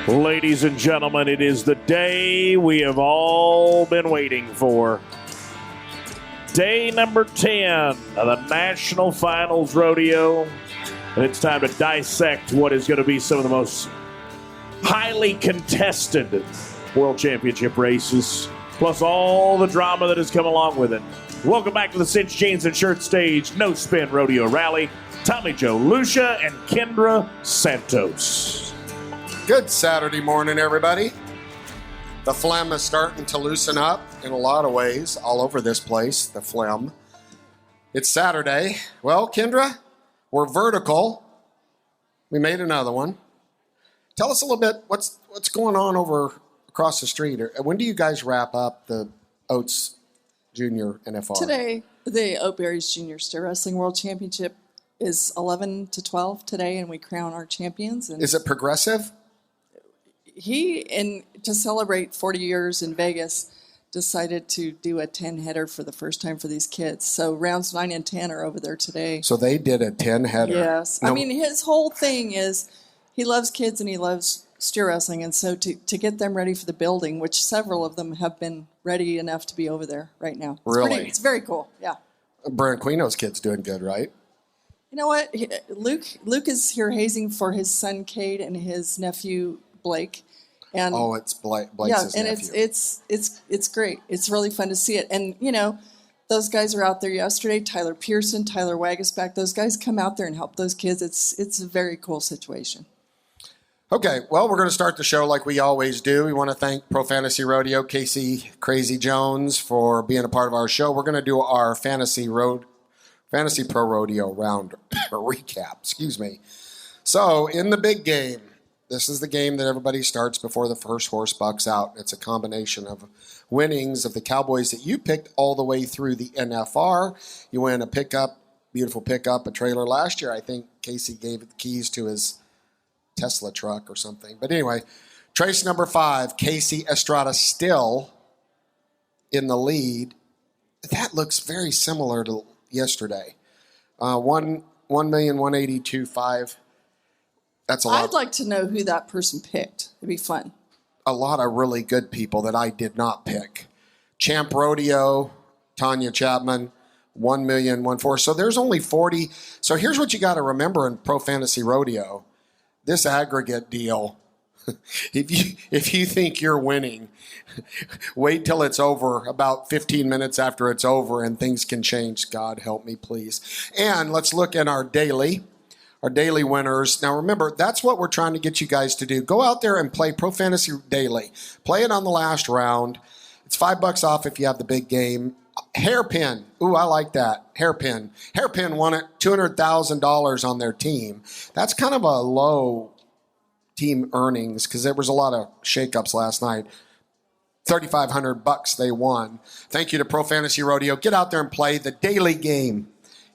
Ladies and gentlemen, it is the day we have all been waiting for. Day number 10 of the National Finals Rodeo. And it's time to dissect what is going to be some of the most highly contested World Championship races, plus all the drama that has come along with it. Welcome back to the Cinch Jeans and Shirt stage, No Spin Rodeo Rally. Tommy Joe Lucia and Kendra Santos. Good Saturday morning, everybody. The phlegm is starting to loosen up in a lot of ways all over this place, the phlegm. It's Saturday. Well, Kendra, we're vertical. We made another one. Tell us a little bit what's going on over across the street. When do you guys wrap up the Oats Junior NFR? Today, the Oatberries Junior Steer Wrestling World Championship is 11 to 12 today, and we crown our champions. And is it progressive? to celebrate 40 years in Vegas, decided to do a 10-header for the first time for these kids. So rounds 9 and 10 are over there today. So they did a 10-header. Yes. Now, I mean, his whole thing is he loves kids and he loves steer wrestling. And so to get them ready for the building, which several of them have been ready enough to be over there right now. Really? It's very cool, yeah. Branquino's kid's doing good, right? You know what? Luke is here hazing for his son, Cade, and his nephew, Blake. And it's Blake's his nephew. It's great. It's really fun to see it. And, you know, those guys were out there yesterday. Tyler Pearson, Tyler Wagisback, those guys come out there and help those kids. It's a very cool situation. Okay, well, we're going to start the show like we always do. We want to thank Pro Fantasy Rodeo, Casey Crazy Jones, for being a part of our show. We're going to do our Fantasy Pro Rodeo round recap. Excuse me. So, in the big game, this is the game that everybody starts before the first horse bucks out. It's a combination of winnings of the Cowboys that you picked all the way through the NFR. You win a pickup, beautiful pickup, a trailer last year. I think Casey gave the keys to his Tesla truck or something. But anyway, trace number 5, Casey Estrada still in the lead. That looks very similar to yesterday. 1,182,500. That's a lot. I'd like to know who that person picked. It'd be fun. A lot of really good people that I did not pick. Champ Rodeo, Tanya Chapman, 1,000,014. So there's only 40. So here's what you got to remember in Pro Fantasy Rodeo. This aggregate deal, if you think you're winning, wait till it's over, about 15 minutes after it's over, and things can change. God help me, please. And let's look at our daily winners. Now remember, that's what we're trying to get you guys to do. Go out there and play Pro Fantasy Daily. Play it on the last round. It's $5 off if you have the big game. Hairpin. Ooh, I like that. Hairpin. Hairpin won it $200,000 on their team. That's kind of a low team earnings because there was a lot of shakeups last night. $3,500 they won. Thank you to Pro Fantasy Rodeo. Get out there and play the daily game.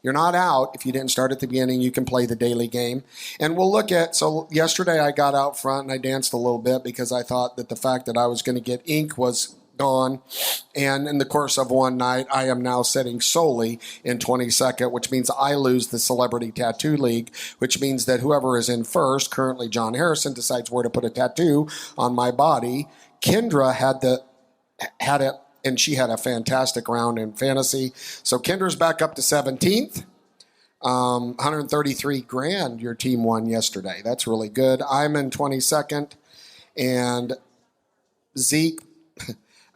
You're not out. If you didn't start at the beginning, you can play the daily game. And we'll look at, so yesterday I got out front and I danced a little bit because I thought that the fact that I was going to get ink was gone. And in the course of one night, I am now sitting solely in 22nd, which means I lose the Celebrity Tattoo League, which means that whoever is in first, currently John Harrison, decides where to put a tattoo on my body. Kendra had it. And she had a fantastic round in fantasy. So Kendra's back up to 17th. $133,000 your team won yesterday. That's really good. I'm in 22nd. And Zeke,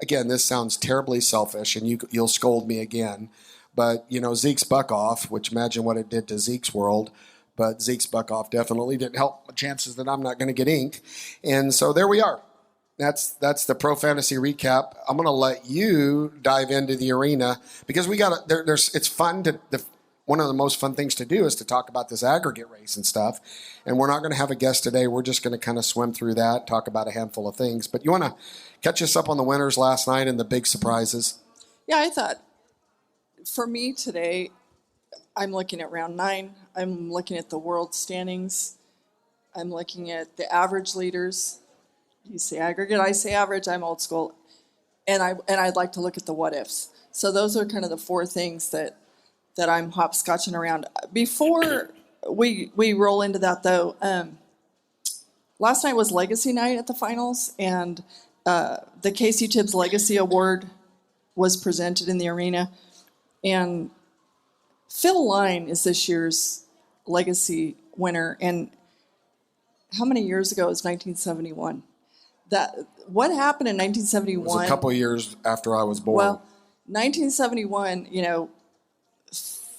again, this sounds terribly selfish, and you'll scold me again. But, you know, Zeke's buck off, which imagine what it did to Zeke's world. But Zeke's buck off definitely didn't help the chances that I'm not going to get ink. And so there we are. That's the Pro Fantasy recap. I'm going to let you dive into the arena because we got it's fun one of the most fun things to do is to talk about this aggregate race and stuff. And we're not going to have a guest today. We're just going to kind of swim through that, talk about a handful of things. But you want to catch us up on the winners last night and the big surprises? Yeah, I thought for me today, I'm looking at round 9. I'm looking at the world standings. I'm looking at the average leaders. You say aggregate, I say average. I'm old school, and I'd like to look at the what ifs. So those are kind of the 4 things that I'm hopscotching around. Before we roll into that, though, last night was Legacy Night at the finals, and the Casey Tibbs Legacy Award was presented in the arena. And Phil Line is this year's Legacy winner. And how many years ago was 1971? What happened in 1971? It was a couple of years after I was born. Well, 1971,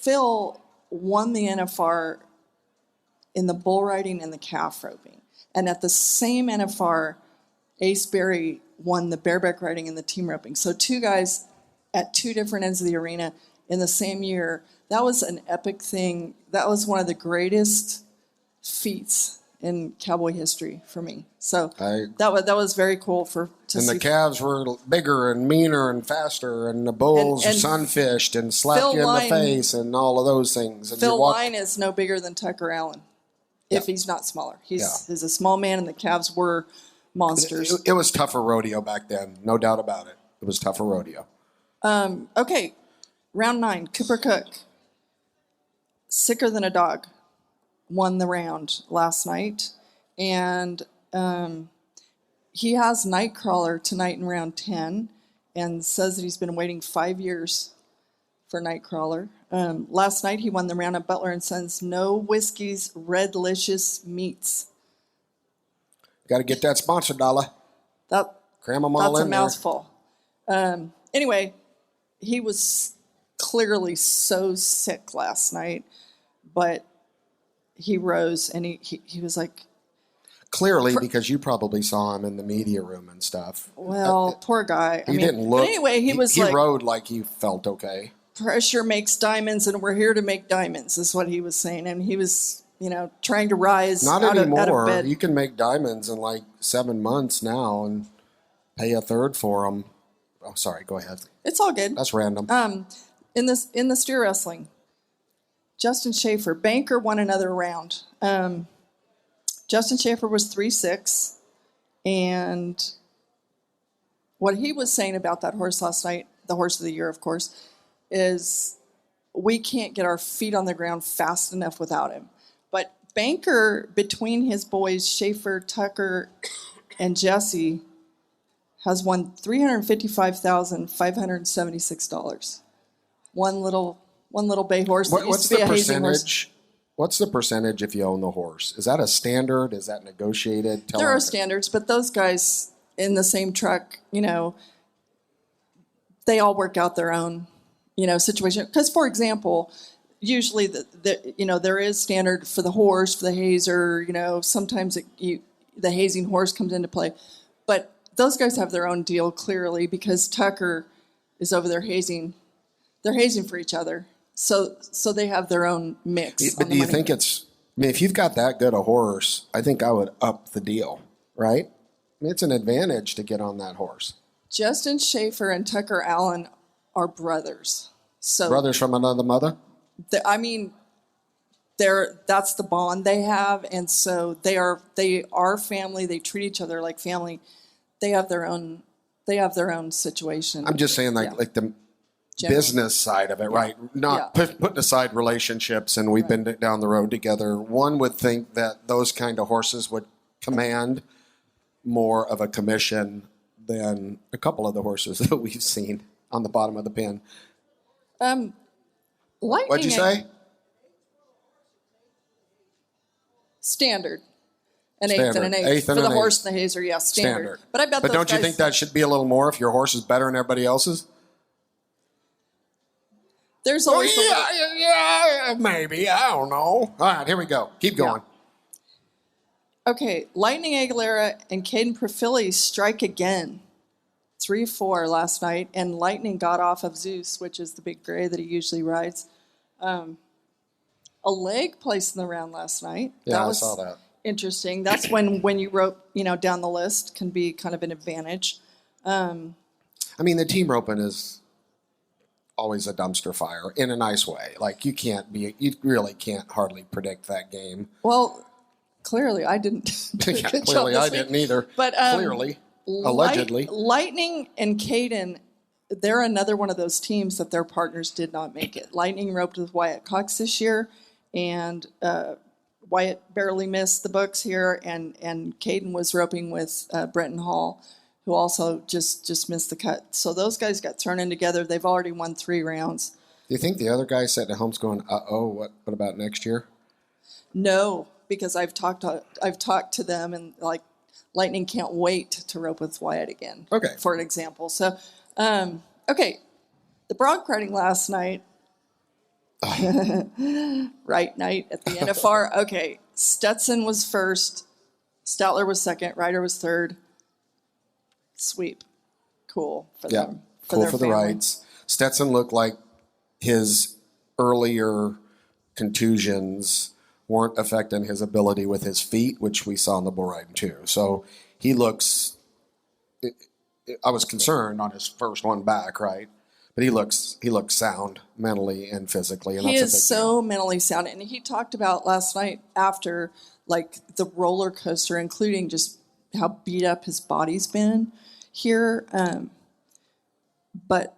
Phil won the NFR in the bull riding and the calf roping. And at the same NFR, Ace Berry won the bareback riding and the team roping. So two guys at two different ends of the arena in the same year. That was an epic thing. That was one of the greatest feats in cowboy history for me. So that was very cool to see. The calves were bigger and meaner and faster, and the bulls and sunfished and slapped you in the face and all of those things. And Phil Line is no bigger than Tucker Allen, if he's not smaller. He's a small man, and the calves were monsters. It was tougher rodeo back then, no doubt about it. It was tougher rodeo. Okay, round 9, Cooper Cook, sicker than a dog, won the round last night. And he has Nightcrawler tonight in round 10 and says that he's been waiting 5 years for Nightcrawler. Last night he won the round at Butler & Sons No Whiskey's Redlicious Meats. Got to get that sponsor dollar. Cram them all that's in a mouthful. Anyway, he was clearly so sick last night, but he rose and he was like... Clearly, because you probably saw him in the media room and stuff. Well, poor guy. He didn't look... But anyway, he rode like he felt okay. Pressure makes diamonds, and we're here to make diamonds, is what he was saying. And he was, trying to rise Not out anymore. of bed. You can make diamonds in like 7 months now and pay a third for them. Oh, sorry. Go ahead. It's all good. That's random. In the steer wrestling, Justin Schaefer, Banker won another round. Justin Schaefer was 3-6, and what he was saying about that horse last night, the horse of the year, of course, is we can't get our feet on the ground fast enough without him. But Banker, between his boys, Schaefer, Tucker, and Jesse, has won $355,576. One little bay horse that used to be a hazing horse. What's the percentage if you own the horse? Is that a standard? Is that negotiated? There are standards, but those guys in the same truck, they all work out their own, situation. Because, for example, usually there is standard for the horse, for the hazer. Sometimes the hazing horse comes into play, but those guys have their own deal clearly because Tucker is over there hazing. They're hazing for each other. So they have their own mix. But do you think if you've got that good a horse, I think I would up the deal, right? It's an advantage to get on that horse. Justin Schaefer and Tucker Allen are brothers. So brothers from another mother? That's the bond they have, and so they are family. They treat each other like family. They have their own situation. I'm just saying like the business side of it, right? Not putting aside relationships, and we've been down the road together. One would think that those kind of horses would command more of a commission than a couple of the horses that we've seen on the bottom of the pin. What'd you say? Standard. An eighth and an eighth. For the horse and the hazer, standard. But I bet But don't you think that should be a little more if your horse is better than everybody else's? There's always maybe. I don't know. All right, here we go. Keep going. Yeah. Okay, Lightning Aguilera and Caden Profili strike again. 3-4 last night, and Lightning got off of Zeus, which is the big gray that he usually rides. A leg placed in the round last night. Yeah, I saw that. Interesting. That's when you wrote, down the list can be kind of an advantage. The team roping is always a dumpster fire in a nice way. Like you really can't hardly predict that game. Well, clearly I didn't. Clearly I didn't either. But clearly, allegedly, Lightning and Caden, they're another one of those teams that their partners did not make it. Lightning roped with Wyatt Cox this year, and Wyatt barely missed the books here, and Caden was roping with Brenton Hall, who also just missed the cut. So those guys got thrown in together. They've already won 3 rounds. Do you think the other guy sitting at home's going, what about next year? No, because I've talked to them, and like Lightning can't wait to rope with Wyatt again. Okay. For an example. So, okay, the bronc riding last night. Right night at the NFR. Okay, Stetson was first, Statler was second, Ryder was third. Sweep, cool for them. Cool for the family. rides. Stetson looked like his earlier contusions weren't affecting his ability with his feet, which we saw in the bull riding too. So he looks. I was concerned on his first one back, right? But he looks sound mentally and physically. And he that's is a big so deal. mentally sound. And he talked about last night after, like, the roller coaster, including just how beat up his body's been here. But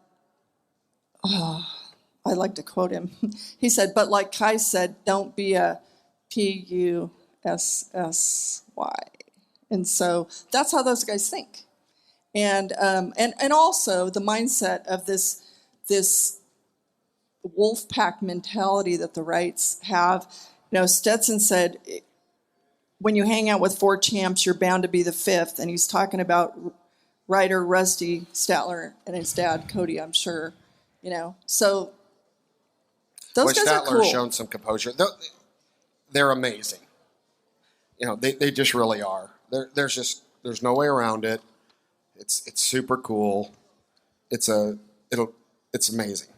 I like to quote him. He said, but like Kai said, don't be a Pussy. And so that's how those guys think. And also the mindset of this wolf pack mentality that the Wrights have. You know, Stetson said, when you hang out with 4 champs, you're bound to be the 5th. And he's talking about Ryder, Rusty, Statler, and his dad, Cody, I'm sure. You know, so those guys are cool. Statler's shown some composure. They're amazing. You know, they just really are. There's no way around it. It's super cool. It's amazing.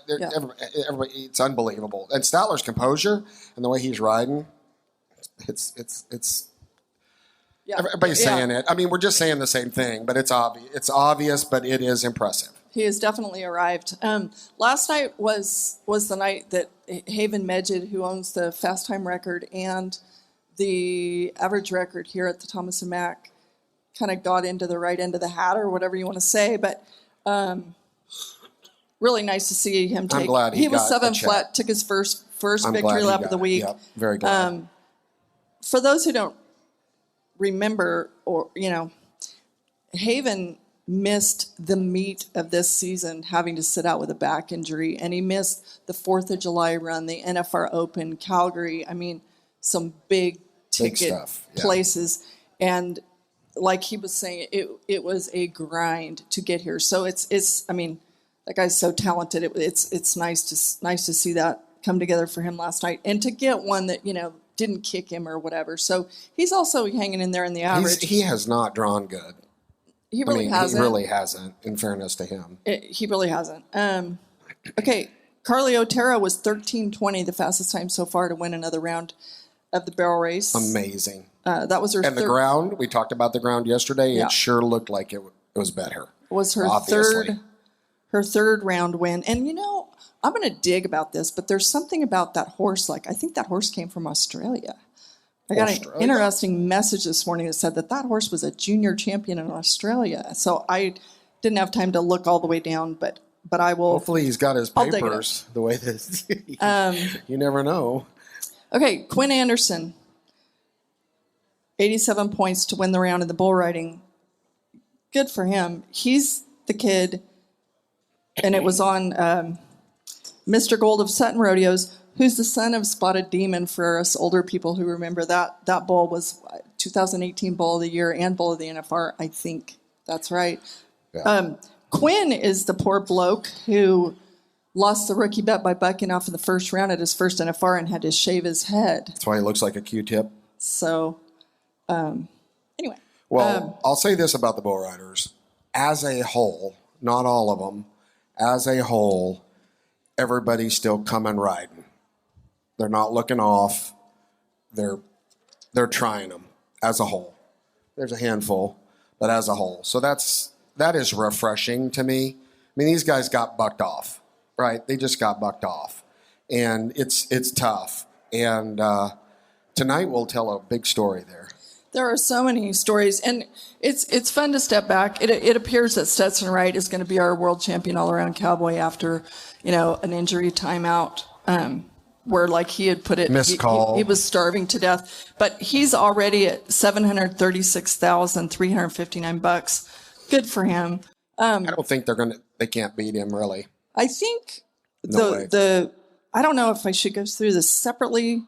Everybody, it's unbelievable. And Statler's composure and the way he's riding, it's everybody's saying it. I mean, we're just saying the same thing, but it's obvious. It's obvious, but it is impressive. He has definitely arrived. Last night was the night that Haven Medjid, who owns the fast time record and the average record here at the Thomas & Mack, kind of got into the right end of the hat, or whatever you want to say. But really nice to see him take. I'm glad he was got 7 a check. flat, took his first I'm victory lap of the week. Yep, very glad. For those who don't remember, or Haven missed the meat of this season, having to sit out with a back injury, and he missed the 4th of July run, the NFR Open, Calgary. I mean, some big ticket stuff, yeah. places, and like he was saying, it was a grind to get here. So it's I mean, that guy's so talented. It's nice to see that come together for him last night, and to get one that didn't kick him or whatever. So he's also hanging in there in the average. He has not drawn good. He really hasn't. He really hasn't, in fairness to him. He really hasn't. Okay, Carly Otero was 13:20, the fastest time so far to win another round of the barrel race. Amazing. That was her And the ground, we talked about the ground yesterday. Yeah. It sure looked like it was better. Was her obviously. third round win. And I'm going to dig about this, but there's something about that horse. Like, I think that horse came from Australia. I got an interesting message this morning that said that horse was a junior champion in Australia. So I didn't have time to look all the way down, but I will. Hopefully he's got his papers the way that you never know. Okay, Quinn Anderson, 87 points to win the round in the bull riding. Good for him. He's the kid, and it was on Mr. Gold of Sutton Rodeos, who's the son of Spotted Demon, for us older people who remember that. That bull was 2018 Bull of the Year and Bull of the NFR, I think. That's right. Yeah. Quinn is the poor bloke who lost the rookie bet by bucking off in the first round at his first NFR and had to shave his head. That's why he looks like a Q-tip. So, anyway. Well, I'll say this about the bull riders. As a whole, not all of them, as a whole, everybody's still coming riding. They're not looking off. They're trying them as a whole. There's a handful, but as a whole. So that is refreshing to me. I mean, these guys got bucked off, right? They just got bucked off, and it's tough. And tonight we'll tell a big story there. There are so many stories, and it's fun to step back. It appears that Stetson Wright is going to be our world champion all-around cowboy after an injury timeout. where like he had put it, Missed call. he was starving to death, but he's already at $736,359. Good for him. I don't think they can't beat him really. I think No way. I don't know if I should go through this separately.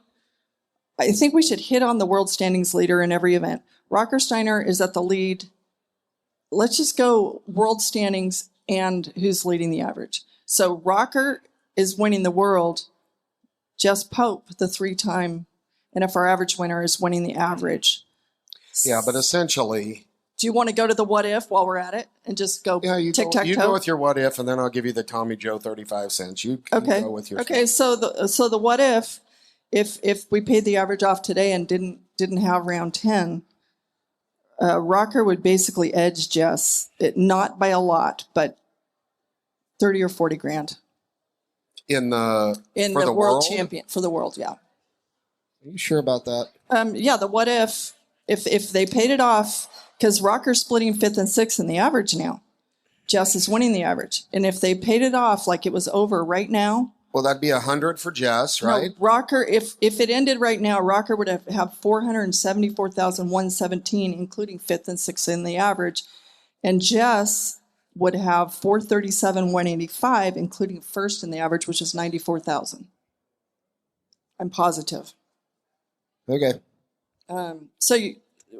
I think we should hit on the world standings leader in every event. Rocker Steiner is at the lead. Let's just go world standings and who's leading the average. So Rocker is winning the world. Jess Pope, the 3-time NFR average winner, is winning the average. Yeah, but essentially... Do you want to go to the what if while we're at it and just go tic-tac-toe? You go with your what if, and then I'll give you the Tommy Joe 35 cents. You go with your... Okay, so the what if we paid the average off today and didn't have round 10, Rocker would basically edge Jess, not by a lot, but 30 or 40 grand. In the world champion for the world, yeah. Are you sure about that? Yeah, the what if they paid it off, because Rocker's splitting 5th and 6th in the average now. Jess is winning the average. And if they paid it off like it was over right now. Well, that'd be 100 for Jess, right? No, Rocker, if it ended right now, Rocker would have 474,117, including 5th and 6th in the average. And Jess would have 437,185, including 1st in the average, which is 94,000. I'm positive. Okay. So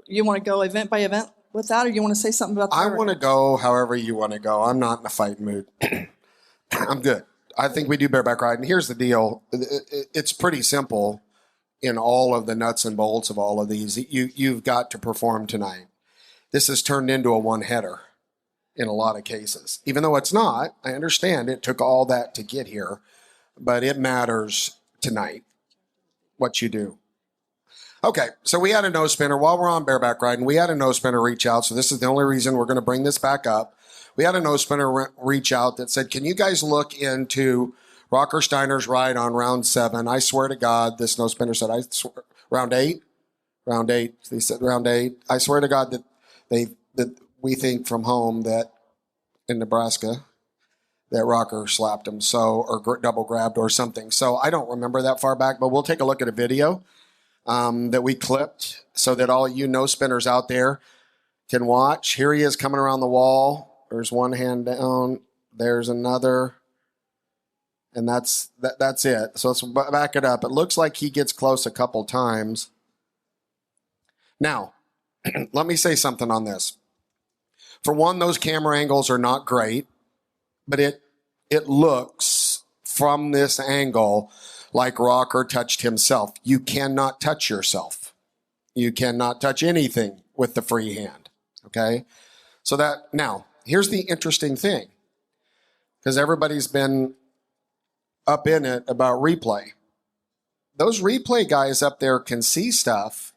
you want to go event by event with that, or you want to say something about that? I want to go however you want to go. I'm not in a fight mood. I'm good. I think we do bareback ride. And here's the deal. It's pretty simple in all of the nuts and bolts of all of these. You've got to perform tonight. This has turned into a one-header in a lot of cases. Even though it's not, I understand it took all that to get here, but it matters tonight what you do. Okay, so we had a no spinner while we're on bareback riding. We had a no spinner reach out, so this is the only reason we're going to bring this back up. We had a no spinner reach out that said, "Can you guys look into Rocker Steiner's ride on round 7? I swear to God," this no spinner said, round 8. He said round 8. I swear to God that we think from home that in Nebraska that Rocker slapped him, or double grabbed or something. So I don't remember that far back, but we'll take a look at a video that we clipped so that all you no spinners out there can watch. Here he is coming around the wall. There's one hand down. There's another. And that's it. So let's back it up. It looks like he gets close a couple times. Now, let me say something on this. For one, those camera angles are not great, but it looks from this angle like Rocker touched himself. You cannot touch yourself. You cannot touch anything with the free hand, okay? So now, here's the interesting thing, because everybody's been up in it about replay. Those replay guys up there can see stuff,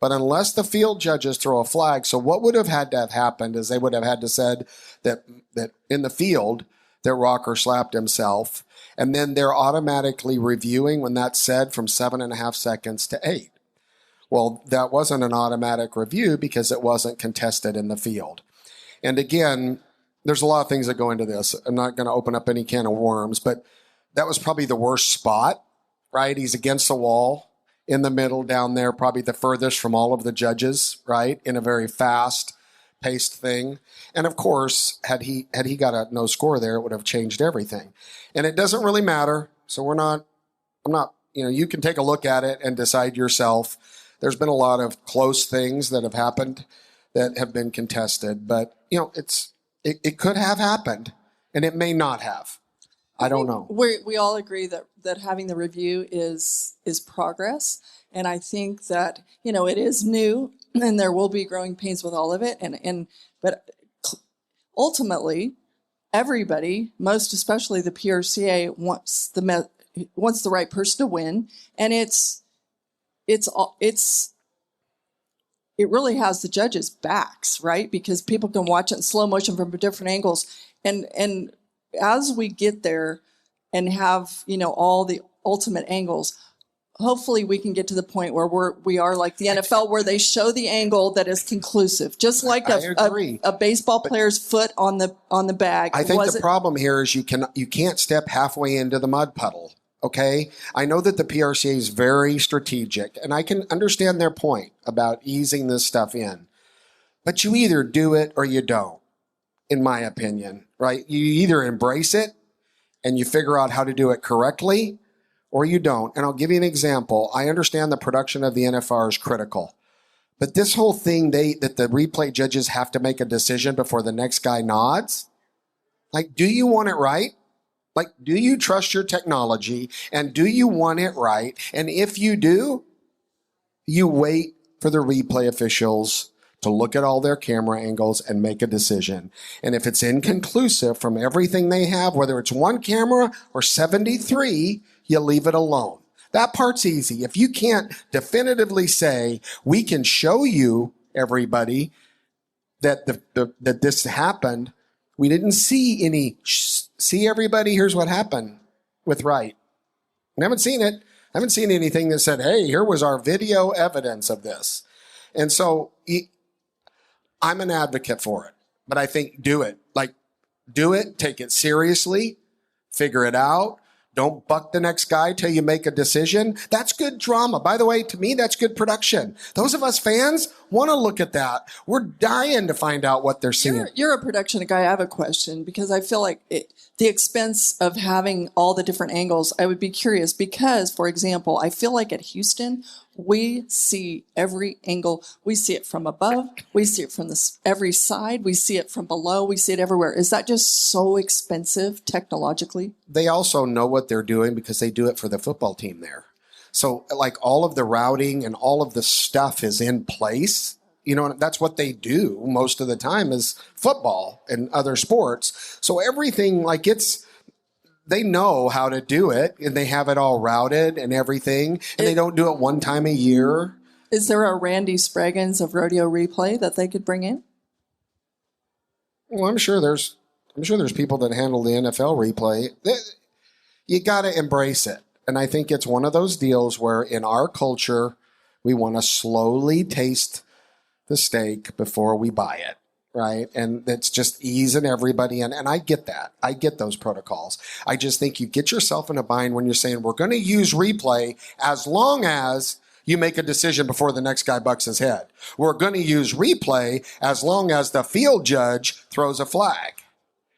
but unless the field judges throw a flag, so what would have had to have happened is they would have had to said that in the field that Rocker slapped himself, and then they're automatically reviewing when that's said from 7.5 seconds to 8. Well, that wasn't an automatic review because it wasn't contested in the field. And again, there's a lot of things that go into this. I'm not going to open up any can of worms, but that was probably the worst spot, right? He's against the wall in the middle down there, probably the furthest from all of the judges, right? In a very fast-paced thing. And of course, had he got a no score there, it would have changed everything. And it doesn't really matter. So I'm not, you can take a look at it and decide yourself. There's been a lot of close things that have happened that have been contested, but it could have happened and it may not have. I don't know. We all agree that having the review is progress. And I think that, it is new and there will be growing pains with all of it. But ultimately, everybody, most especially the PRCA, wants the right person to win. And it really has the judges' backs, right? Because people can watch it in slow motion from different angles. And as we get there and have, all the ultimate angles, hopefully we can get to the point where we are like the NFL, where they show the angle that is conclusive, just like a baseball player's foot on the bag. I think the problem here is you can't step halfway into the mud puddle. okay? I know that the PRCA is very strategic, and I can understand their point about easing this stuff in. But you either do it or you don't, in my opinion, right? You either embrace it and you figure out how to do it correctly, or you don't. And I'll give you an example. I understand the production of the NFR is critical. But this whole thing that the replay judges have to make a decision before the next guy nods, like, do you want it right? Like, do you trust your technology, and do you want it right? And if you do, you wait for the replay officials to look at all their camera angles and make a decision. And if it's inconclusive from everything they have, whether it's one camera or 73, you leave it alone. That part's easy. If you can't definitively say, we can show you, everybody, that that this happened, we didn't see any, see everybody, here's what happened with Wright. I haven't seen it. I haven't seen anything that said, hey, here was our video evidence of this. And so I'm an advocate for it, but I think do it. Like, do it, take it seriously, figure it out. Don't buck the next guy till you make a decision. That's good drama. By the way, to me, that's good production. Those of us fans want to look at that. We're dying to find out what they're seeing. You're a production guy. I have a question because I feel like the expense of having all the different angles, I would be curious because, for example, I feel like at Houston, we see every angle. We see it from above. We see it from every side. We see it from below. We see it everywhere. Is that just so expensive technologically? They also know what they're doing because they do it for the football team there. So like all of the routing and all of the stuff is in place. You know, that's what they do most of the time is football and other sports. So everything, like they know how to do it and they have it all routed and everything. And they don't do it one time a year. Is there a Randy Spraggins of Rodeo Replay that they could bring in? Well, I'm sure there's people that handle the NFL replay. You got to embrace it. And I think it's one of those deals where in our culture, we want to slowly taste the steak before we buy it, right? And it's just easing everybody in. And I get that. I get those protocols. I just think you get yourself in a bind when you're saying we're going to use replay as long as you make a decision before the next guy bucks his head. We're going to use replay as long as the field judge throws a flag,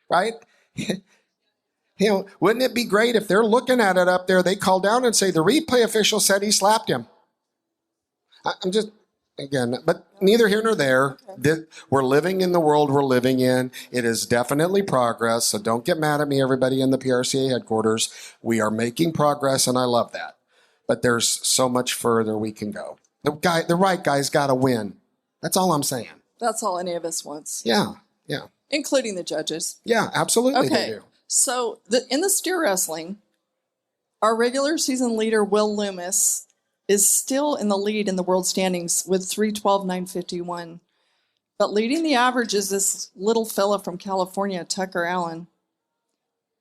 right? You know, wouldn't it be great if they're looking at it up there, they call down and say, the replay official said he slapped him. I'm just, again, but neither here nor there. Okay. We're living in the world we're living in. It is definitely progress, so don't get mad at me, everybody in the PRCA headquarters. We are making progress, and I love that. But there's so much further we can go. The right guy's got to win. That's all I'm saying. That's all any of us wants. Yeah. Including the judges. Yeah, absolutely they do. So in the steer wrestling, our regular season leader, Will Loomis, is still in the lead in the world standings with 312.951. But leading the average is this little fella from California, Tucker Allen.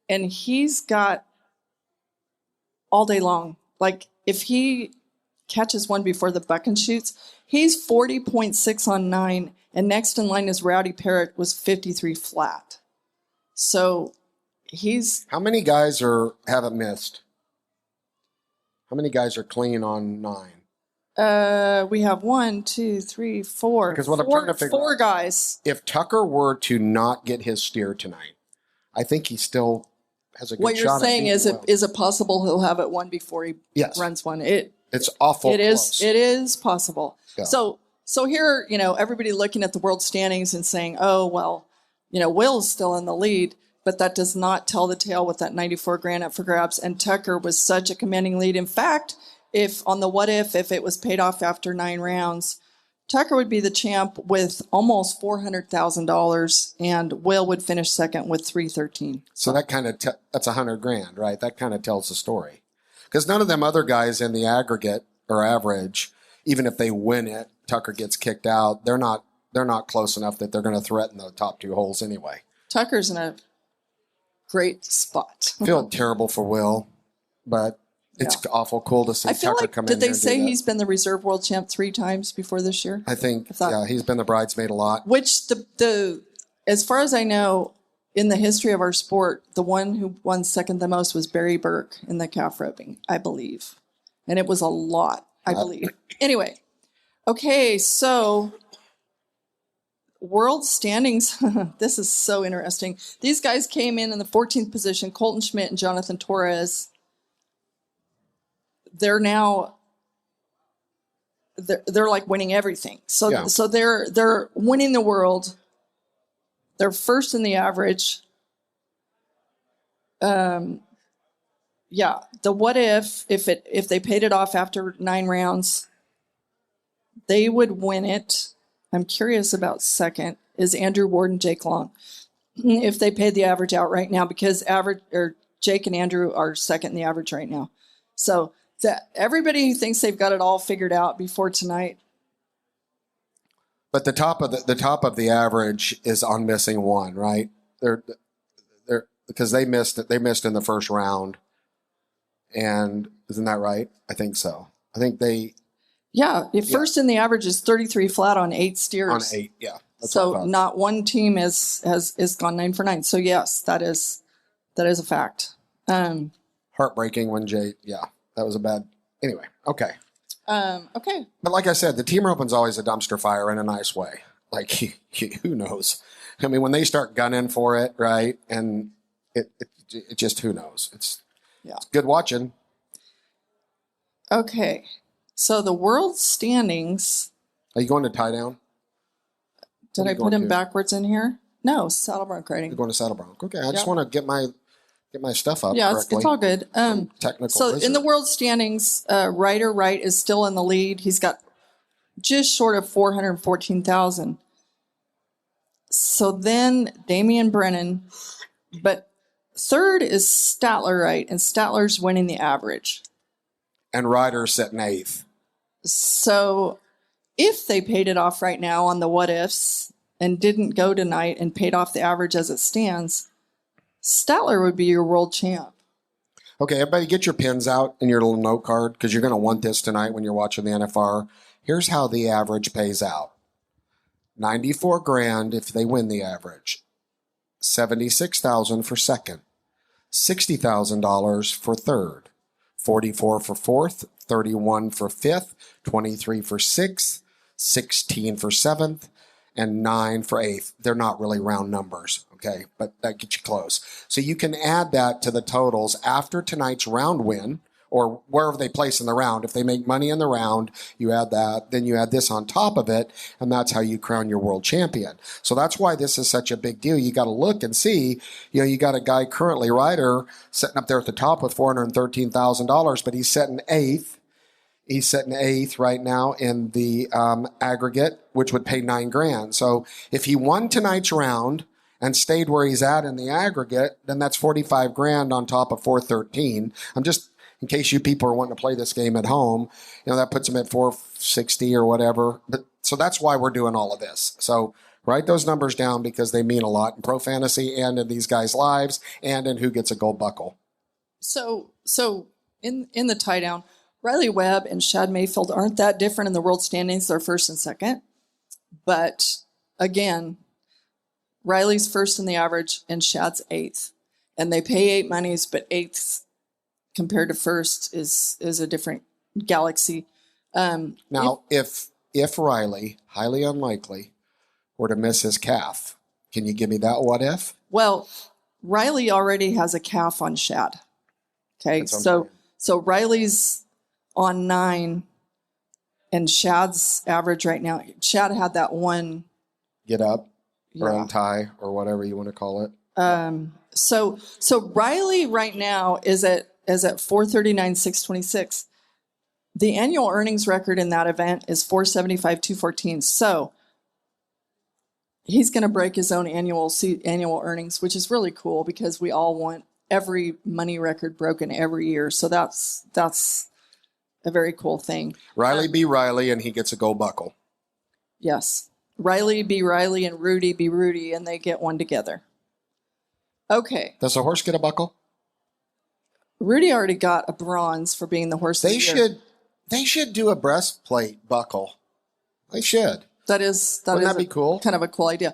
And he's got all day long. Like, if he catches one before the buck and shoots, he's 40.6 on 9. And next in line is Rowdy Parrott, was 53 flat. So how many guys haven't missed? How many guys are clean on 9? We have 1, 2, 3, 4. Because what I'm trying to figure out, 4 guys. If Tucker were to not get his steer tonight, I think he still has a good shot. What you're saying is it possible he'll have it one before he runs one? It's awful close. It is possible. Yeah. So here, everybody looking at the world standings and saying, oh, well, Will's still in the lead. But that does not tell the tale with that 94 grand up for grabs. And Tucker was such a commanding lead. In fact, if it was paid off after 9 rounds, Tucker would be the champ with almost $400,000, and Will would finish second with $313. So that kind of that's $100,000, right? That kind of tells the story. Because none of them other guys in the aggregate or average, even if they win it, Tucker gets kicked out. They're not close enough that they're going to threaten the top 2 holes anyway. Tucker's in a great spot. I feel terrible for Will, but it's awful cool to see Tucker come in. Did they say he's been the reserve world champ 3 times before this year? I think, he's been the bridesmaid a lot. Which as far as I know, in the history of our sport, the one who won second the most was Barry Burke in the calf roping, I believe. And it was a lot, I believe. Anyway, okay, so world standings. This is so interesting. These guys came in the 14th position, Colton Schmidt and Jonathan Torres. They're now, they're like winning everything. So, so they're winning the world. They're first in the average. The what if they paid it off after 9 rounds, they would win it. I'm curious about second is Andrew Ward and Jake Long. If they paid the average out right now, because Jake and Andrew are second in the average right now. So everybody thinks they've got it all figured out before tonight. But the top of the average is on missing one, right? They're because they missed it. They missed in the first round, and isn't that right? I think so. I think they. Yeah, first in the average is 33 flat on 8 steers. On 8, yeah. So not one team has gone 9 for 9. So yes, that is a fact. Heartbreaking when Jay. Yeah, that was a bad. Anyway, okay. Okay. But like I said, the team open's always a dumpster fire in a nice way. Like, who knows? I mean, when they start gunning for it, right? And it just, who knows? It's good watching. Okay. So the world standings. Are you going to tie down? Did I put him backwards in here? No, saddle bronc riding. You're going to saddle bronc. Okay, I just want to get my stuff up. Yeah, it's all good. Technical. So in the world standings, Ryder Wright is still in the lead. He's got just short of 414,000. So then Damian Brennan, but third is Statler Wright, and Statler's winning the average. And Ryder's sitting 8th. So if they paid it off right now on the what ifs and didn't go tonight and paid off the average as it stands, Statler would be your world champ. Okay, everybody get your pins out in your little note card because you're going to want this tonight when you're watching the NFR. Here's how the average pays out. 94 grand if they win the average. 76,000 for second. $60,000 for third. 44 for fourth, 31 for fifth, 23 for sixth, 16 for seventh, and 9 for eighth. They're not really round numbers, okay, but that gets you close. So you can add that to the totals after tonight's round win, or wherever they place in the round. If they make money in the round, you add that, then you add this on top of it, and that's how you crown your world champion. So that's why this is such a big deal. You got to look and see, you got a guy currently, Ryder, sitting up there at the top with $413,000, but he's sitting 8th. He's sitting 8th right now in the aggregate, which would pay 9 grand. So if he won tonight's round and stayed where he's at in the aggregate, then that's 45 grand on top of 413. I'm just, in case you people are wanting to play this game at home, that puts him at 460 or whatever. But so that's why we're doing all of this. So write those numbers down because they mean a lot in pro fantasy and in these guys' lives and in who gets a gold buckle. So in the tie down, Riley Webb and Shad Mayfield aren't that different in the world standings. They're first and second. But again, Riley's first in the average and Shad's 8th. And they pay 8 monies, but 8th compared to first is a different galaxy. Now, if Riley, highly unlikely, were to miss his calf, can you give me that what if? Well, Riley already has a calf on Shad. Okay, so Riley's on 9, and Shad's average right now. Shad had that one. Get up or untie or whatever you want to call it. So Riley right now is at 439,626. The annual earnings record in that event is 475,214. So he's going to break his own annual earnings, which is really cool because we all want every money record broken every year. So that's a very cool thing. Riley be Riley, and he gets a gold buckle. Yes. Riley be Riley and Rudy be Rudy, and they get one together. Okay. Does a horse get a buckle? Rudy already got a bronze for being the horse of the year. They should do a breastplate buckle. They should. Wouldn't that be cool? Kind of a cool idea.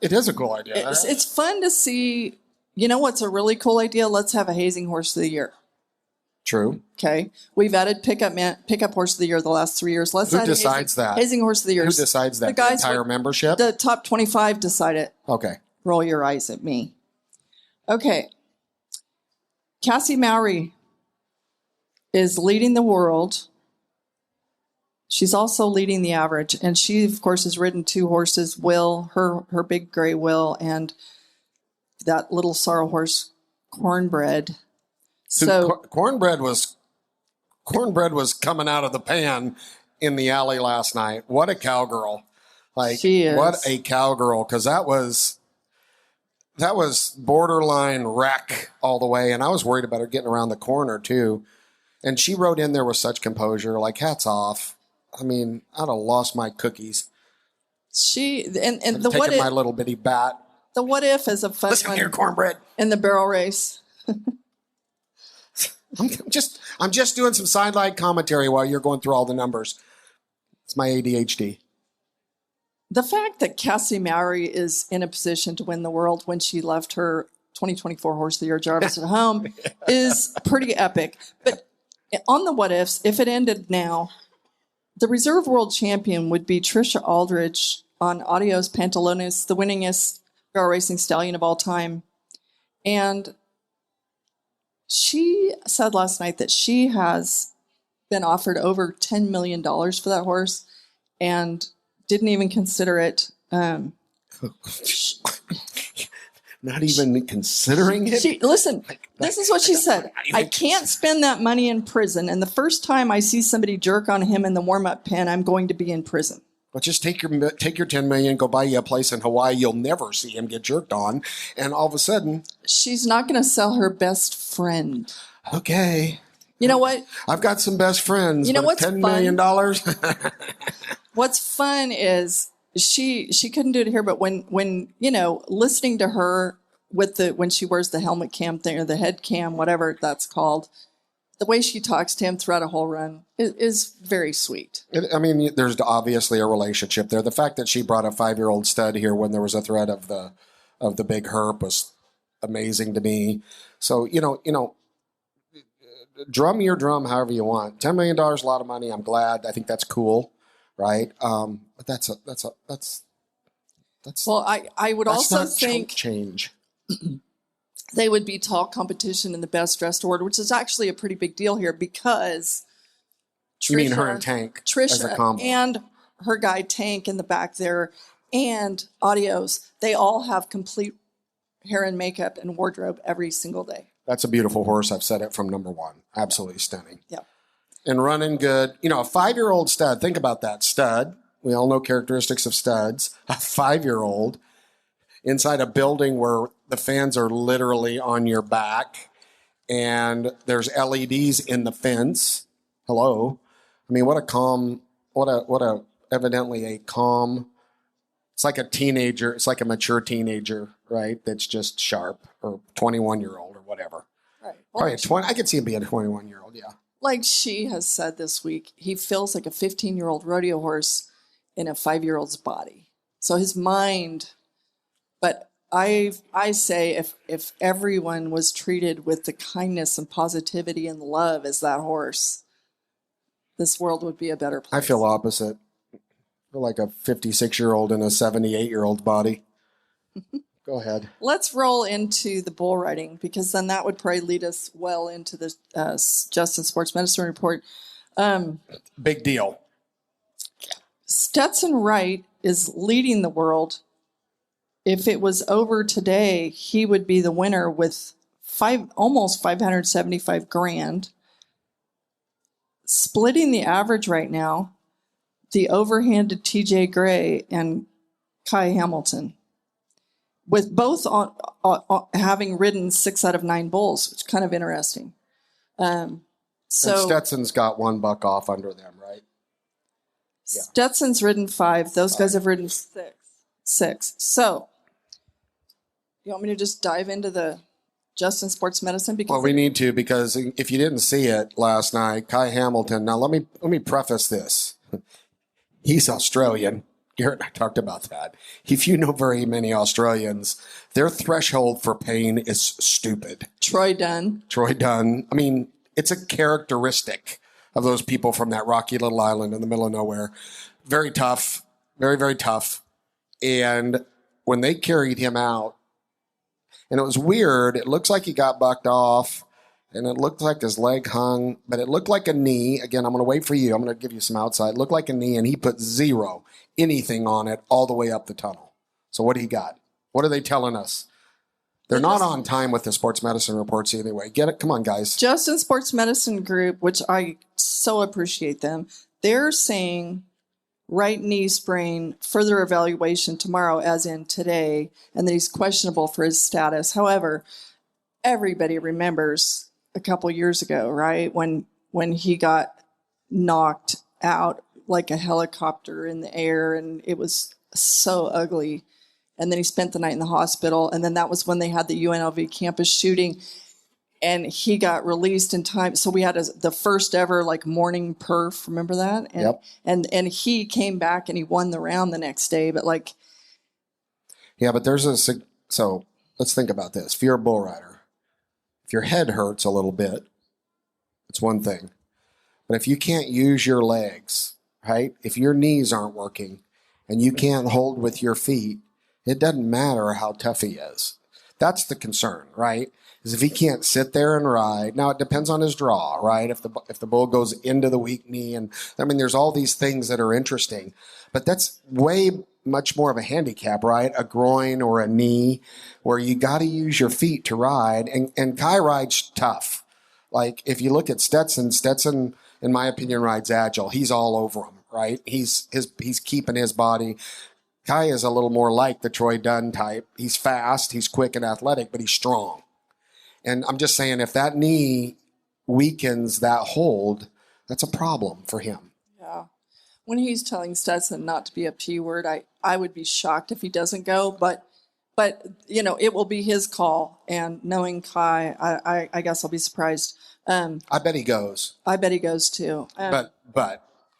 It is a cool idea. It's fun to see. You know what's a really cool idea? Let's have a hazing horse of the year. True. Okay. We've added pickup horse of the year the last 3 years. Let's Who add decides that? Hazing horse of the year. Who decides that? The guys entire membership? The top 25 decide it. Okay. Roll your eyes at me. Okay. Cassie Mowry is leading the world. She's also leading the average. And she, of course, has ridden 2 horses, Will, her big gray Will, and that little sorrel horse, Cornbread. So Cornbread was coming out of the pan in the alley last night. What a cowgirl. Like, she is. What a cowgirl. Because that was borderline wreck all the way. And I was worried about her getting around the corner, too. And she rode in there with such composure. Like, hats off. I mean, I'd have lost my cookies. And I'd the taken my little bitty bat. The what if is a fun Listen one here, Cornbread. in the barrel race. I'm just doing some sidelight commentary while you're going through all the numbers. It's my ADHD. The fact that Cassie Mowry is in a position to win the world when she left her 2024 Horse of the Year Jarvis at home is pretty epic. But on the what ifs, if it ended now, the reserve world champion would be Trisha Aldridge on Adios Pantalones, the winningest barrel racing stallion of all time. And she said last night that she has been offered over $10 million for that horse and didn't even consider it. Not even considering it? Listen, this is what she said. I can't spend that money in prison, and the first time I see somebody jerk on him in the warm-up pen, I'm going to be in prison. Well, just take your $10 million, go buy you a place in Hawaii. You'll never see him get jerked on. And all of a sudden... She's not going to sell her best friend. Okay. You know what? I've got some best friends. You know what's $10 million? What's fun is she couldn't do it here, but when you know, listening to her when she wears the helmet cam thing or the head cam, whatever that's called, the way she talks to him throughout a whole run is very sweet. I mean, there's obviously a relationship there. The fact that she brought a 5-year-old stud here when there was a threat of the big herp was amazing to me. So, you know, drum your drum however you want. $10 million, a lot of money. I'm glad. I think that's cool, right? But that's well, I would also think change. They would be tall competition in the best dressed award, which is actually a pretty big deal here because Trisha, you mean her and Tank as a combo. And her guy Tank in the back there and Adios, they all have complete hair and makeup and wardrobe every single day. That's a beautiful horse. I've said it from number one. Absolutely stunning. Yeah. And running good. You know, a 5-year-old stud, think about that. Stud, we all know characteristics of studs. A 5-year-old inside a building where the fans are literally on your back and there's LEDs in the fence. Hello. I mean, evidently a calm, it's like a teenager, it's like a mature teenager, right? That's just sharp, or 21-year-old or whatever. Right. Probably a 20, I could see him being a 21-year-old, yeah. Like she has said this week, he feels like a 15-year-old rodeo horse in a 5-year-old's body. So his mind, but I say if everyone was treated with the kindness and positivity and love as that horse, this world would be a better place. I feel opposite. I feel like a 56-year-old in a 78-year-old body. Go ahead. Let's roll into the bull riding, because then that would probably lead us well into the Justin Sports Medicine Report. Big deal. Stetson Wright is leading the world. If it was over today, he would be the winner with almost $575,000. Splitting the average right now, the overhanded TJ Gray and Kai Hamilton, with both on having ridden 6 out of 9 bulls, which is kind of interesting. So and Stetson's got $1 off under them, right? Yeah. Stetson's ridden 5. Those guys have ridden 6. So, you want me to just dive into the Justin Sports Medicine? Well, we need to, because if you didn't see it last night, Kai Hamilton. Now, let me preface this. He's Australian. Garrett and I talked about that. If you know very many Australians, their threshold for pain is stupid. Troy Dunn. I mean, it's a characteristic of those people from that rocky little island in the middle of nowhere. Very tough, very, very tough. And when they carried him out, and it was weird, it looks like he got bucked off, and it looked like his leg hung, but it looked like a knee. Again, I'm going to wait for you. I'm going to give you some outside. It looked like a knee, and he put zero anything on it all the way up the tunnel. So what do you got? What are they telling us? They're not on time with the sports medicine reports anyway. Get it? Come on, guys. Justin Sports Medicine Group, which I so appreciate them, they're saying right knee sprain, further evaluation tomorrow, as in today, and that he's questionable for his status. However, everybody remembers a couple years ago, right, when he got knocked out like a helicopter in the air, and it was so ugly. And then he spent the night in the hospital, and then that was when they had the UNLV campus shooting, and he got released in time. So we had the first ever like morning perf. Remember that? And, yep. And he came back and he won the round the next day. But like, yeah, but so let's think about this. If you're a bull rider, if your head hurts a little bit, it's one thing. But if you can't use your legs, right? If your knees aren't working and you can't hold with your feet, it doesn't matter how tough he is. That's the concern, right? Is if he can't sit there and ride. Now it depends on his draw, right? If the bull goes into the weak knee, and I mean, there's all these things that are interesting, but that's way much more of a handicap, right? A groin or a knee, where you got to use your feet to ride. And Kai rides tough. Like if you look at Stetson, in my opinion, rides agile. He's all over him, right? He's keeping his body. Kai is a little more like the Troy Dunn type. He's fast, he's quick and athletic, but he's strong. And I'm just saying, if that knee weakens that hold, that's a problem for him. Yeah. When he's telling Stetson not to be a P word, I would be shocked if he doesn't go. But you know, it will be his call. And knowing Kai, I guess I'll be surprised. I bet he goes. I bet he goes too. But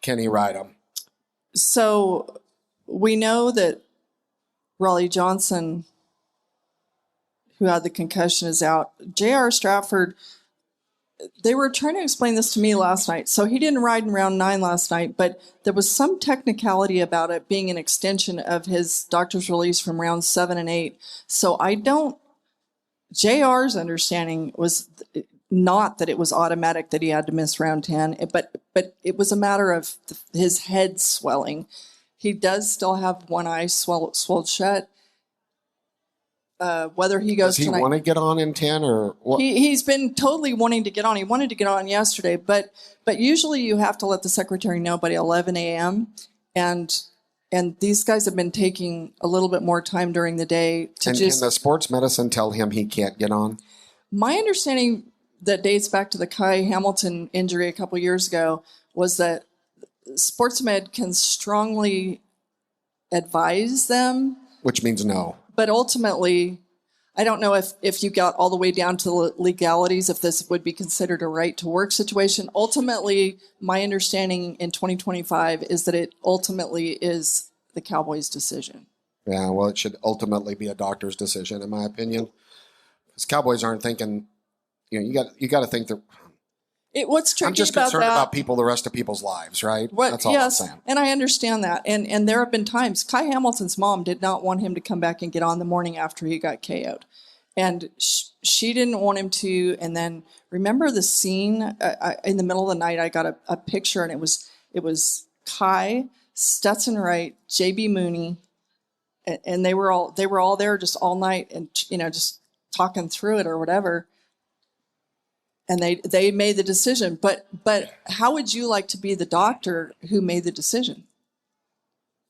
can he ride him? So we know that Raleigh Johnson, who had the concussion, is out. J.R. Stratford, they were trying to explain this to me last night. So he didn't ride in round 9 last night, but there was some technicality about it being an extension of his doctor's release from round 7 and 8. So J.R.'s understanding was not that it was automatic that he had to miss round 10, but it was a matter of his head swelling. He does still have one eye swelled shut. Whether he goes tonight. Does he want to get on in 10 or what? He's been totally wanting to get on. He wanted to get on yesterday, but usually you have to let the secretary know by 11 a.m. And these guys have been taking a little bit more time during the day to can the sports medicine tell him he can't get on? My understanding that dates back to the Kai Hamilton injury a couple years ago was that SportsMed can strongly advise them. Which means no. But ultimately, I don't know if you got all the way down to the legalities, if this would be considered a right to work situation. Ultimately, my understanding in 2025 is that it ultimately is the Cowboys' decision. Yeah, well, it should ultimately be a doctor's decision, in my opinion. Because Cowboys aren't thinking, you got to think that. What's tricky I'm just about concerned that, about the rest of people's lives, right? That's all I'm saying. And I understand that. And there have been times, Kai Hamilton's mom did not want him to come back and get on the morning after he got KO'd. And she didn't want him to. And then remember the scene in the middle of the night, I got a picture, and it was Kai, Stetson Wright, JB Mooney, and they were all there just all night and, just talking through it or whatever. And they made the decision. But how would you like to be the doctor who made the decision?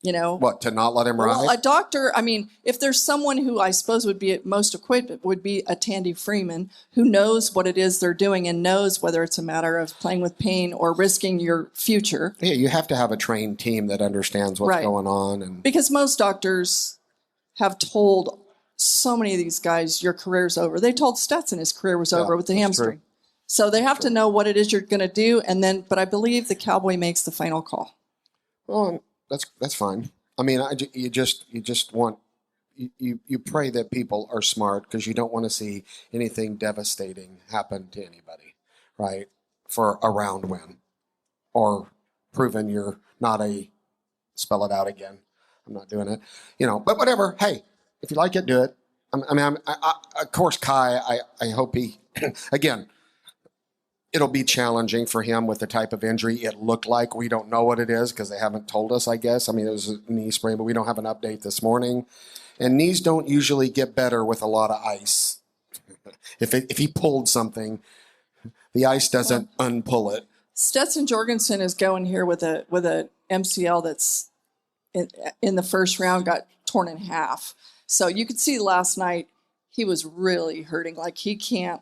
What, to not let him ride? Well, a doctor, I mean, if there's someone who I suppose would be most equipped, would be a Tandy Freeman, who knows what it is they're doing and knows whether it's a matter of playing with pain or risking your future. Yeah, you have to have a trained team that understands what's going on. And because most doctors have told so many of these guys, your career's over. They told Stetson his career was over with the hamstring. True. So they have to know what it is you're going to do, but I believe the Cowboy makes the final call. Well, that's fine. I mean, you just want you pray that people are smart because you don't want to see anything devastating happen to anybody, right? For a round win or proving you're not a spell it out again. I'm not doing it, but whatever. Hey, if you like it, do it. Of course, Kai, I hope he, again, it'll be challenging for him with the type of injury it looked like. We don't know what it is because they haven't told us, I guess. I mean, it was a knee sprain, but we don't have an update this morning. And knees don't usually get better with a lot of ice. If he pulled something, the ice doesn't unpull it. Stetson Jorgensen is going here with a MCL that's in the first round got torn in half. So you could see last night he was really hurting. Like he can't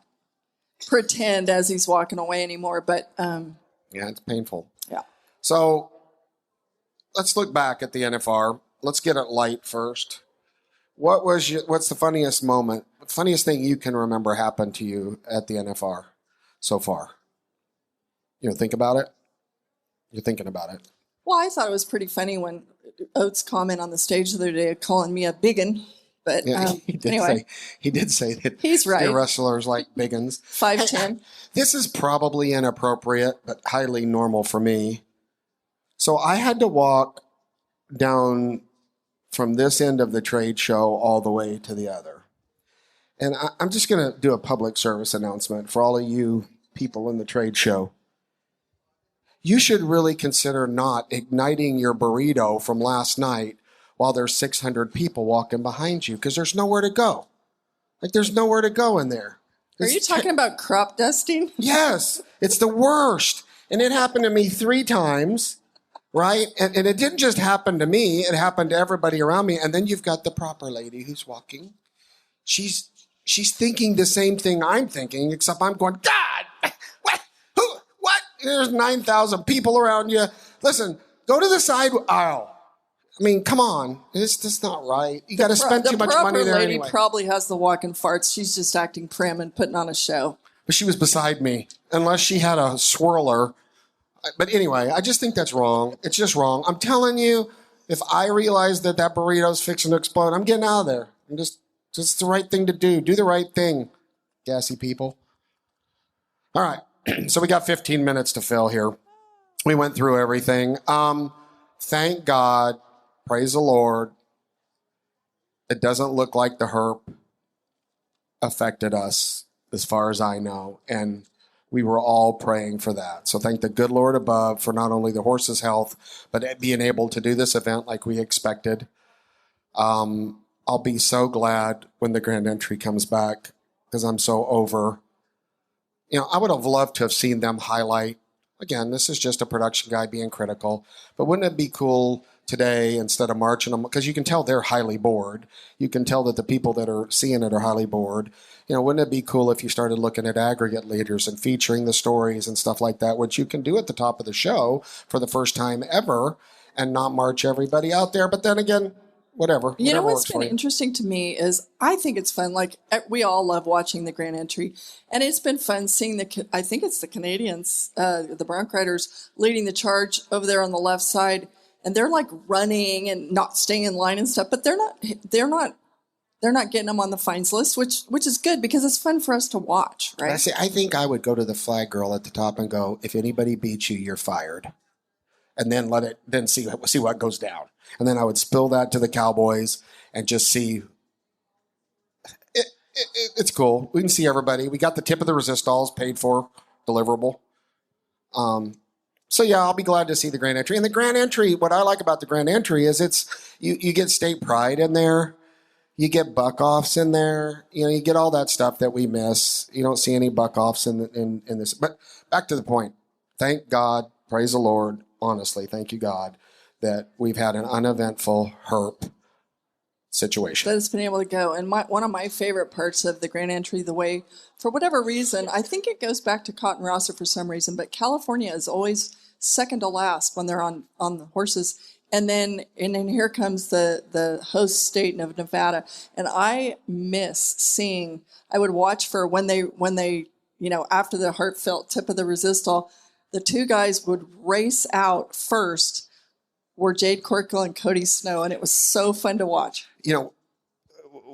pretend as he's walking away anymore. But yeah, it's painful. Yeah. So let's look back at the NFR. Let's get it light first. What's the funniest moment? The funniest thing you can remember happened to you at the NFR so far? Think about it. You're thinking about it. Well, I thought it was pretty funny when Oates' comment on the stage the other day calling me a biggin. But yeah, anyway, he did say that he's right. The wrestlers like biggins. 5'10". This is probably inappropriate, but highly normal for me. So I had to walk down from this end of the trade show all the way to the other. And I'm just going to do a public service announcement for all of you people in the trade show. You should really consider not igniting your burrito from last night while there's 600 people walking behind you because there's nowhere to go. Like there's nowhere to go in there. Are you talking about crop dusting? Yes, it's the worst. And it happened to me 3 times. Right? And it didn't just happen to me. It happened to everybody around me. And then you've got the proper lady who's walking. She's thinking the same thing I'm thinking, except I'm going, God, what? Who? What? There's 9,000 people around you. Listen, go to the side aisle. I mean, come on. It's just not right. You got to spend too much money there The proper lady anyway. probably has the walking farts. She's just acting prim and putting on a show. But she was beside me. Unless she had a swirler. But anyway, I just think that's wrong. It's just wrong. I'm telling you, if I realize that burrito's fixing to explode, I'm getting out of there. I'm just the right thing to do. Do the right thing, gassy people. All right. So we got 15 minutes to fill here. We went through everything. Thank God. Praise the Lord. It doesn't look like the herp affected us as far as I know. And we were all praying for that. So thank the good Lord above for not only the horse's health, but being able to do this event like we expected. I'll be so glad when the grand entry comes back because I'm so over. I would have loved to have seen them highlight. Again, this is just a production guy being critical. But wouldn't it be cool today instead of marching them? Because you can tell they're highly bored. You can tell that the people that are seeing it are highly bored. Wouldn't it be cool if you started looking at aggregate leaders and featuring the stories and stuff like that, which you can do at the top of the show for the first time ever and not march everybody out there. But then again, whatever. What's been interesting to me is I think it's fun. Like we all love watching the grand entry, and it's been fun seeing I think it's the Canadians, the bronc riders leading the charge over there on the left side, and they're like running and not staying in line and stuff, but they're not getting them on the fines list, which is good because it's fun for us to watch, right? I think I would go to the flag girl at the top and go, if anybody beats you, you're fired. And then see what goes down. And then I would spill that to the Cowboys and just see. It's cool. We can see everybody. We got the tip of the resistals paid for, deliverable. So yeah, I'll be glad to see the grand entry. And the grand entry, what I like about the grand entry is you get state pride in there. You get buck-offs in there. You get all that stuff that we miss. You don't see any buck-offs in this. But back to the point. Thank God, praise the Lord, honestly, thank you, God, that we've had an uneventful herp situation. That it's been able to go. And one of my favorite parts of the grand entry, the way, for whatever reason, I think it goes back to Cotton Rosser for some reason, but California is always second to last when they're on the horses. And then here comes the host state of Nevada. And I miss seeing, I would watch for when they after the heartfelt tip of the resistol, the two guys would race out first were Jade Corkle and Cody Snow, and it was so fun to watch. You know,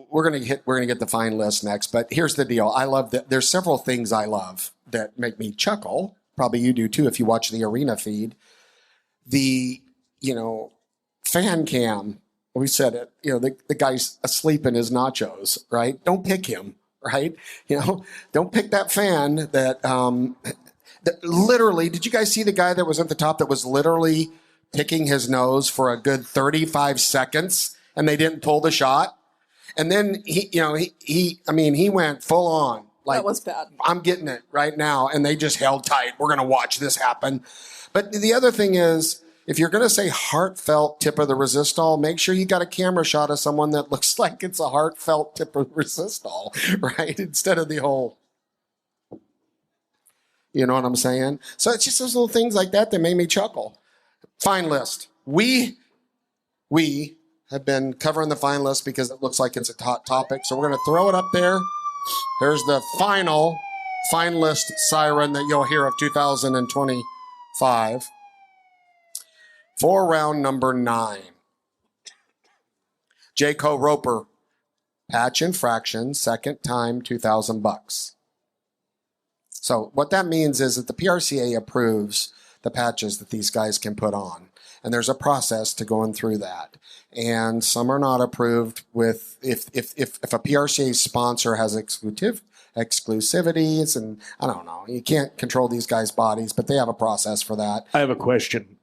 we're gonna get the fine list next, but here's the deal. I love that there's several things I love that make me chuckle. Probably you do too if you watch the arena feed. The, fan cam. We said it, the guy's asleep in his nachos, right? Don't pick him, right? Don't pick that fan that literally, did you guys see the guy that was at the top that was literally picking his nose for a good 35 seconds and they didn't pull the shot? And then he went full on. Like, that was bad. I'm getting it right now. And they just held tight. We're going to watch this happen. But the other thing is, if you're going to say heartfelt tip of the resistol, make sure you got a camera shot of someone that looks like it's a heartfelt tip of the resistol, right? Instead of the whole, you know what I'm saying? So it's just those little things like that made me chuckle. Fine list. We have been covering the fine list because it looks like it's a hot topic. So we're going to throw it up there. Here's the final fine list siren that you'll hear of 2025. For round number 9. Jayco Roper, patch infraction, second time, $2,000. So what that means is that the PRCA approves the patches that these guys can put on. And there's a process to going through that. And some are not approved with, if a PRCA sponsor has exclusivities, and I don't know, you can't control these guys' bodies, but they have a process for that. I have a question.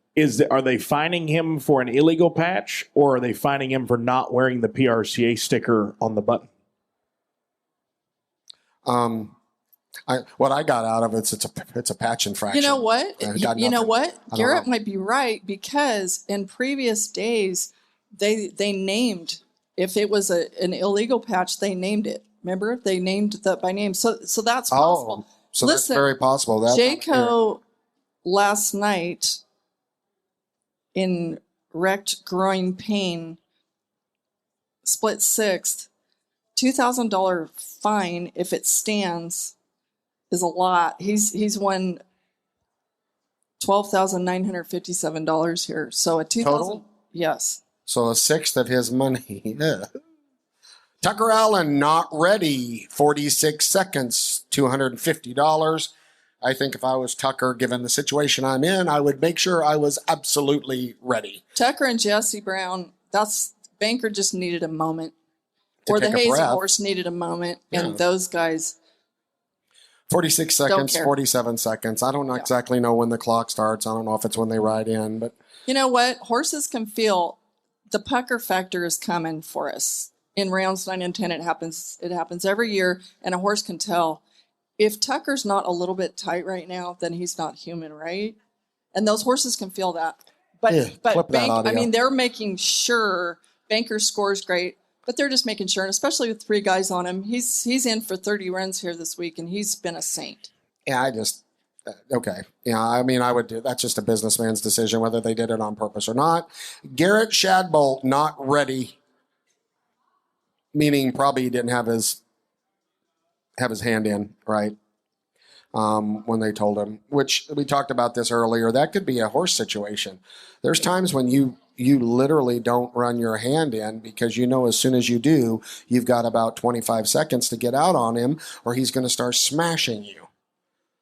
Are they fining him for an illegal patch, or are they fining him for not wearing the PRCA sticker on the button? What I got out of it's a patch infraction. You know what? Garrett might be right, because in previous days they named, if it was an illegal patch, they named it. Remember, they named that by name. So that's possible. So that's very possible. Jayco last night, in wrecked groin pain, split 6th, $2,000 fine if it stands is a lot. He's won $12,957 here. So a $2,000 total? Yes. So a 1/6 of his money. Yeah. Tucker Allen, not ready. 46 seconds, $250. I think if I was Tucker, given the situation I'm in, I would make sure I was absolutely ready. Tucker and Jesse Brown, Banker just needed a moment. Or the Hazel horse needed a moment. Yeah. And those guys. 46 seconds, 47 seconds. I don't exactly know when the clock starts. I don't know if it's when they ride in. But you know what? Horses can feel the pucker factor is coming for us. In rounds 9 and 10, it happens every year, and a horse can tell. If Tucker's not a little bit tight right now, then he's not human, right? And those horses can feel that. But they're making sure Banker scores great, but they're just making sure, and especially with 3 guys on him. He's in for 30 runs here this week, and he's been a saint. Yeah, okay. Yeah, I mean, I would do. That's just a businessman's decision whether they did it on purpose or not. Garrett Shadbolt, not ready, meaning probably he didn't have his hand in, right? When they told him, which we talked about this earlier, that could be a horse situation. There's times when you literally don't run your hand in because as soon as you do, you've got about 25 seconds to get out on him or he's going to start smashing you.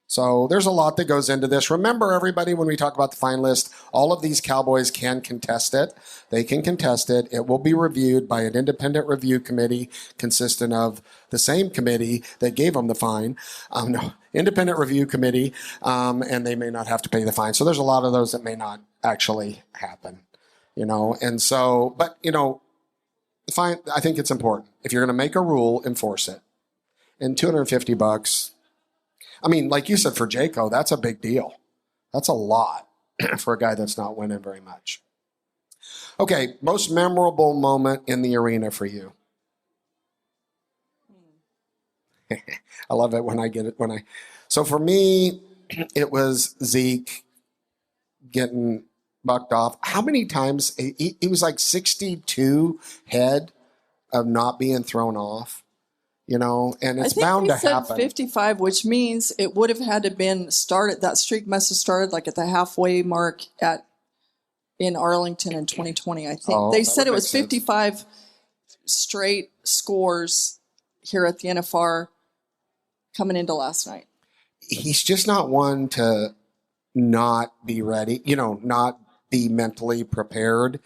So there's a lot that goes into this. Remember, everybody, when we talk about the fine list, all of these cowboys can contest it. They can contest it. It will be reviewed by an independent review committee consisting of the same committee that gave them the fine. Independent review committee, and they may not have to pay the fine. So there's a lot of those that may not actually happen, And so, but, the fine, I think it's important. If you're going to make a rule, enforce it. And $250, I mean, like you said, for Jayco, that's a big deal. That's a lot for a guy that's not winning very much. Okay, most memorable moment in the arena for you. I love it when I get it. So for me, it was Zeke getting bucked off. How many times? He was like 62 head of not being thrown off. And it's bound to happen. 55, which means it would have had to been started. That streak must have started like at the halfway mark at in Arlington in 2020, I think. Oh, They that said would it make was sense. 55 straight scores here at the NFR coming into last night. He's just not one to not be ready, not be mentally prepared.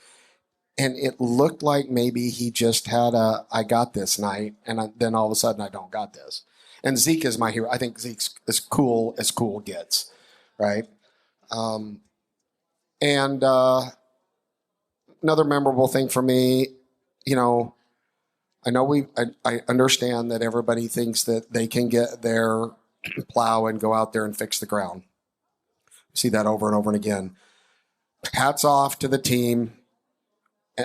And it looked like maybe he just had I got this night, and then all of a sudden I don't got this. And Zeke is my hero. I think Zeke's as cool gets, right? And another memorable thing for me, I know I understand that everybody thinks that they can get their plow and go out there and fix the ground. See that over and over and again. Hats off to the team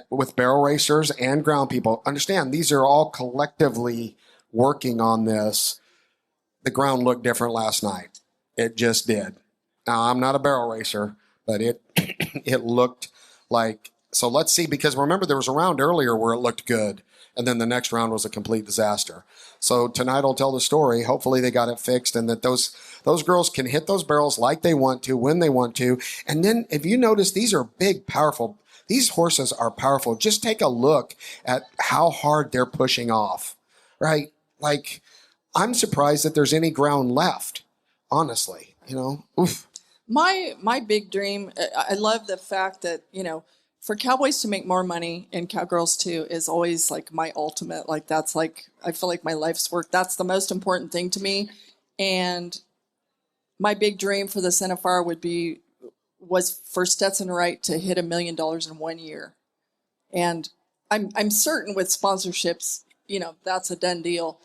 with barrel racers and ground people. Understand, these are all collectively working on this. The ground looked different last night. It just did. Now, I'm not a barrel racer, but it it looked like, so let's see, because remember there was a round earlier where it looked good, and then the next round was a complete disaster. So tonight I'll tell the story. Hopefully they got it fixed, and that those girls can hit those barrels like they want to, when they want to. And then if you notice, these are big, powerful. These horses are powerful. Just take a look at how hard they're pushing off, right? Like, I'm surprised that there's any ground left, honestly, Oof. My big dream, I love the fact that, for cowboys to make more money and cowgirls too is always like my ultimate, like that's like, I feel like my life's work. That's the most important thing to me. And my big dream for this NFR was for Stetson Wright to hit $1 million in 1 year. And I'm certain with sponsorships, that's a done deal,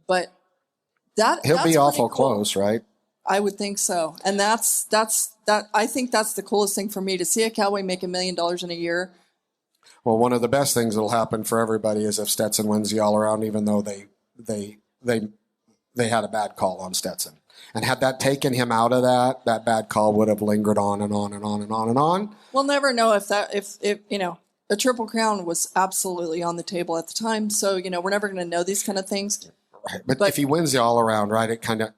but He'll be awful cool. close, right? I would think so. And that's I think that's the coolest thing for me, to see a cowboy make $1 million in a year. Well, one of the best things that'll happen for everybody is if Stetson wins the all around, even though they had a bad call on Stetson. And had that taken him out of that bad call would have lingered on and on and on and on and on. We'll never know if a Triple Crown was absolutely on the table at the time. So, we're never going to know these kind of things. Right. But if he wins the all around, right, it kind of,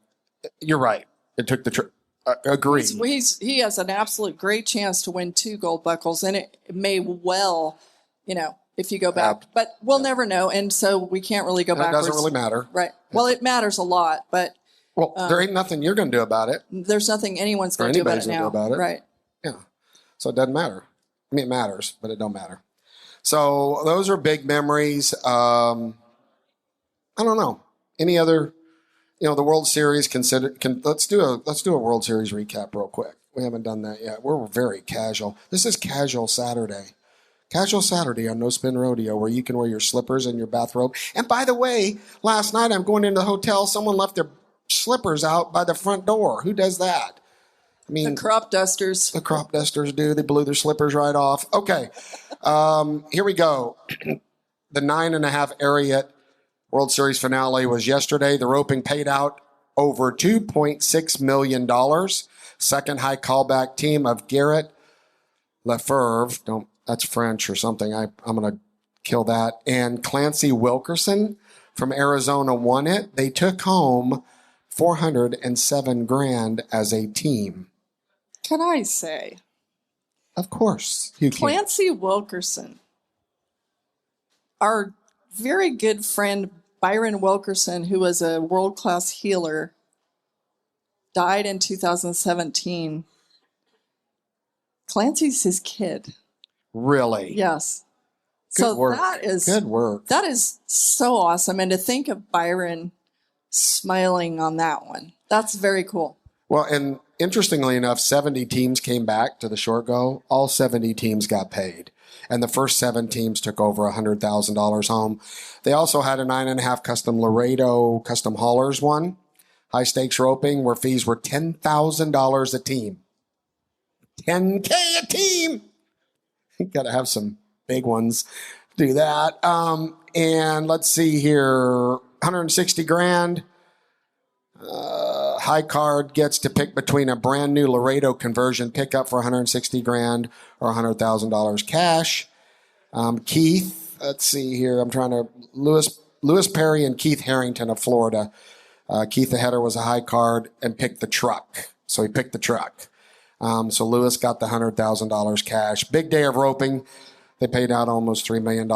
you're right. It took the trip. Agreed. He has an absolute great chance to win 2 gold buckles, and it may well, if you go back. But we'll never know, and so we can't really go backwards. It doesn't really matter. Right. Well, it matters a lot, but... Well, there ain't nothing you're going to do about it. There's nothing anyone's going to do about it now. Right. Yeah. So it doesn't matter. I mean, it matters, but it don't matter. So those are big memories. I don't know. Any other... the World Series let's do a World Series recap real quick. We haven't done that yet. We're very casual. This is Casual Saturday. Casual Saturday on No Spin Rodeo, where you can wear your slippers and your bathrobe. And by the way, last night I'm going into the hotel. Someone left their slippers out by the front door. Who does that? I mean, the crop dusters. The crop dusters do. They blew their slippers right off. Okay. Here we go. The 9.5 Ariat World Series finale was yesterday. The roping paid out over $2.6 million. Second high callback team of Garrett Lefebvre. That's French or something. I'm going to kill that. And Clancy Wilkerson from Arizona won it. They took home $407,000 as a team. Can I say? Of course. You can. Clancy Wilkerson, our very good friend Byron Wilkerson, who was a world-class healer, died in 2017. Clancy's his kid. Really? Yes. Good work. That is good work. That is so awesome. And to think of Byron smiling on that one, that's very cool. Well, and interestingly enough, 70 teams came back to the short go. All 70 teams got paid. And the first 7 teams took over $100,000 home. They also had a 9.5 custom Laredo custom haulers one. High stakes roping where fees were $10,000 a team. $10K a team. You got to have some big ones to do that. And let's see here, $160,000. High card gets to pick between a brand new Laredo conversion pickup for $160,000 or $100,000 cash. Keith, let's see here. I'm trying to Lewis Perry and Keith Harrington of Florida. Keith the header was a high card and picked the truck, so he picked the truck. So Lewis got the $100,000 cash. Big day of roping. They paid out almost $3 million.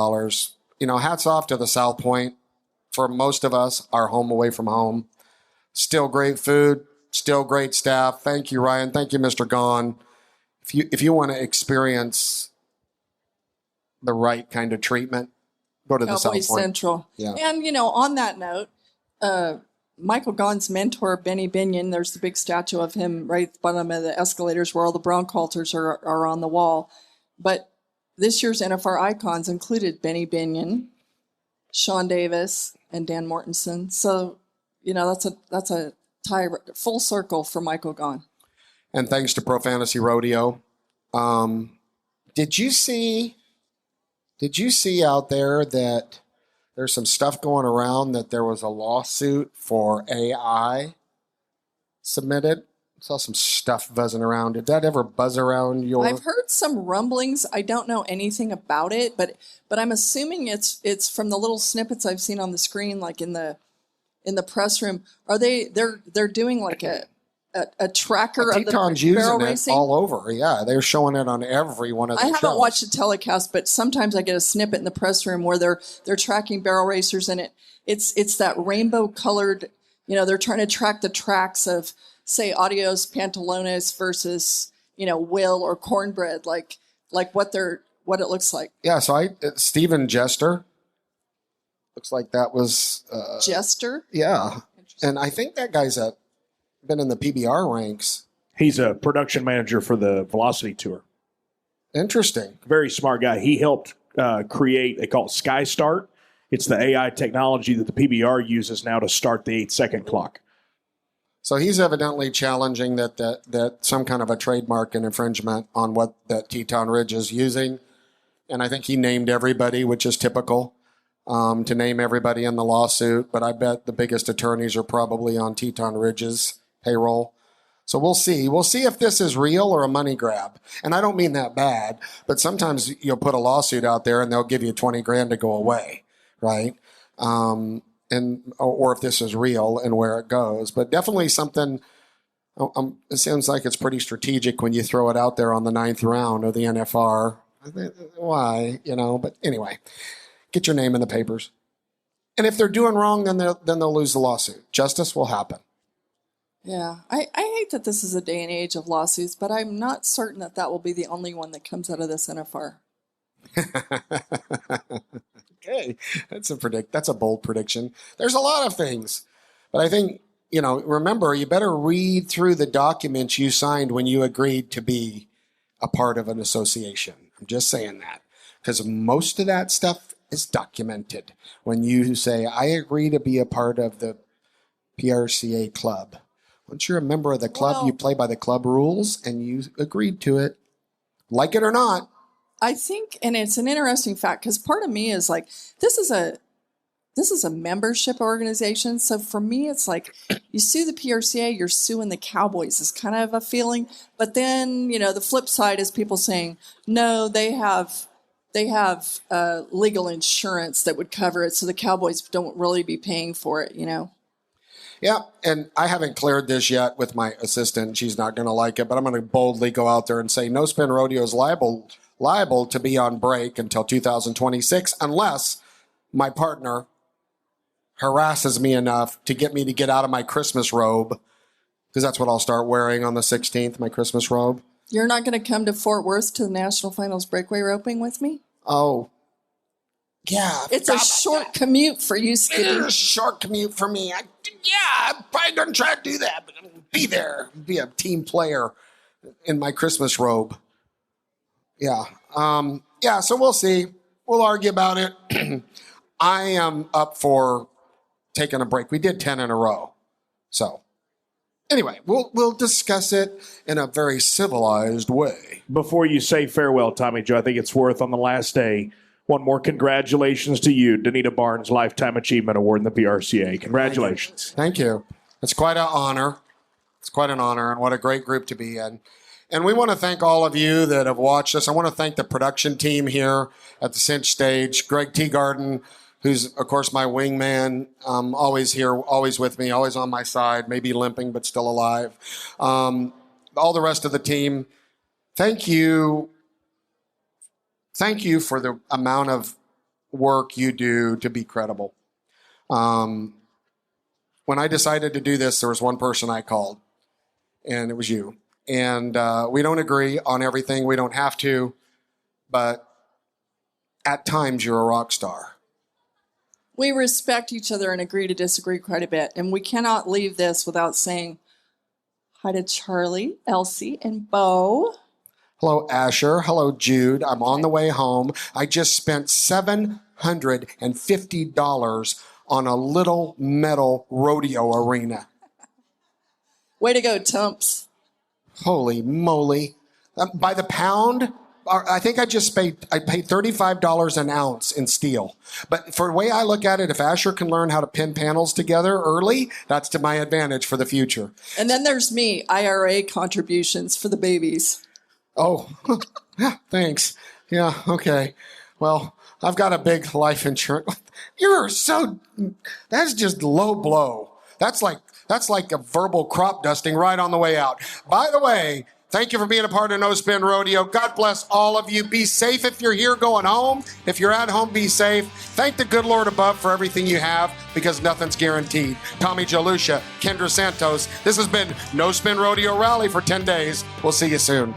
Hats off to the South Point. For most of us, our home away from home. Still great food, still great staff. Thank you, Ryan. Thank you, Mr. Gone. If you want to experience the right kind of treatment, go to the South Point. Central. Yeah. And, on that note, Michael Gaughan's mentor, Benny Binion, there's the big statue of him right at the bottom of the escalators where all the Brown halters are on the wall. But this year's NFR icons included Benny Binion, Sean Davis, and Dan Mortensen. So, that's a tie full circle for Michael Gaughan. And thanks to Pro Fantasy Rodeo. Did you see out there that there's some stuff going around that there was a lawsuit for AI submitted? Saw some stuff buzzing around. Did that ever buzz around your? I've heard some rumblings. I don't know anything about it, but I'm assuming it's from the little snippets I've seen on the screen, like in the press room. Are they're doing like a tracker of the barrel racing? It all over. Yeah, they're showing it on every one of the shows. I haven't watched the telecast, but sometimes I get a snippet in the press room where they're tracking barrel racers, and it's that rainbow colored. They're trying to track the tracks of, say, Adios Pantalones versus Will or Cornbread, like what it looks like. Yeah, so Stephen Jester. Looks like that was Jester. Yeah, and I think that guy's been in the PBR ranks. He's a production manager for the Velocity Tour. Interesting. Very smart guy. He helped create, they call it Sky Start. It's the AI technology that the PBR uses now to start the 8-second clock. So he's evidently challenging that some kind of a trademark and infringement on what that Teton Ridge is using. And I think he named everybody, which is typical, to name everybody in the lawsuit. But I bet the biggest attorneys are probably on Teton Ridge's payroll. So we'll see. We'll see if this is real or a money grab. And I don't mean that bad, but sometimes you'll put a lawsuit out there and they'll give you $20,000 to go away, right? Or if this is real and where it goes. But definitely something, it seems like it's pretty strategic when you throw it out there on the 9th round of the NFR. Why, but anyway, get your name in the papers. And if they're doing wrong, then they'll lose the lawsuit. Justice will happen. Yeah, I hate that this is a day and age of lawsuits, but I'm not certain that will be the only one that comes out of this NFR. Okay, that's a bold prediction. There's a lot of things, but I think, remember, you better read through the documents you signed when you agreed to be a part of an association. I'm just saying that because most of that stuff is documented. When you say, I agree to be a part of the PRCA club. Once you're a member of the club, you play by the club rules and you agreed to it, like it or not. I think, and it's an interesting fact, because part of me is like, this is a membership organization. So for me, it's like you sue the PRCA, you're suing the Cowboys is kind of a feeling. But then, the flip side is people saying, no, they have legal insurance that would cover it. So the Cowboys don't really be paying for it, Yeah, and I haven't cleared this yet with my assistant. She's not going to like it, but I'm going to boldly go out there and say No Spin Rodeo is liable to be on break until 2026 unless my partner harasses me enough to get out of my Christmas robe, because that's what I'll start wearing on the 16th, my Christmas robe. You're not going to come to Fort Worth to the National Finals breakaway roping with me? Oh, yeah. It's a short commute for you, Skippy. It is a short commute for me. I'm probably going to try to do that, but I'm going to be there, be a team player in my Christmas robe. Yeah. So we'll see. We'll argue about it. I am up for taking a break. We did 10 in a row. So anyway, we'll discuss it in a very civilized way. Before you say farewell, Tommy Joe, I think it's worth on the last day, one more congratulations to you, Danita Barnes Lifetime Achievement Award in the PRCA. Congratulations. Thank you. It's quite an honor. It's quite an honor, and what a great group to be in. And we want to thank all of you that have watched us. I want to thank the production team here at the Cinch Stage. Greg Teagarden, who's, of course, my wingman, always here, always with me, always on my side, maybe limping, but still alive. all the rest of the team, thank you. Thank you for the amount of work you do to be credible. When I decided to do this, there was one person I called, and it was you. And we don't agree on everything. We don't have to. But at times, you're a rock star. We respect each other and agree to disagree quite a bit. And we cannot leave this without saying hi to Charlie, Elsie, and Bo. Hello, Asher. Hello, Jude. I'm on the way home. I just spent $750 on a little metal rodeo arena. Way to go, Tumps. Holy moly. By the pound, I think I paid $35 an ounce in steel. But for the way I look at it, if Asher can learn how to pin panels together early, that's to my advantage for the future. And then there's me, IRA contributions for the babies. Oh, yeah, thanks. Yeah, okay. Well, I've got a big life insurance. That's just low blow. That's like a verbal crop dusting right on the way out. By the way, thank you for being a part of No Spin Rodeo. God bless all of you. Be safe if you're here going home. If you're at home, be safe. Thank the good Lord above for everything you have, because nothing's guaranteed. Tommy Jalusha, Kendra Santos. This has been No Spin Rodeo Rally for 10 days. We'll see you soon.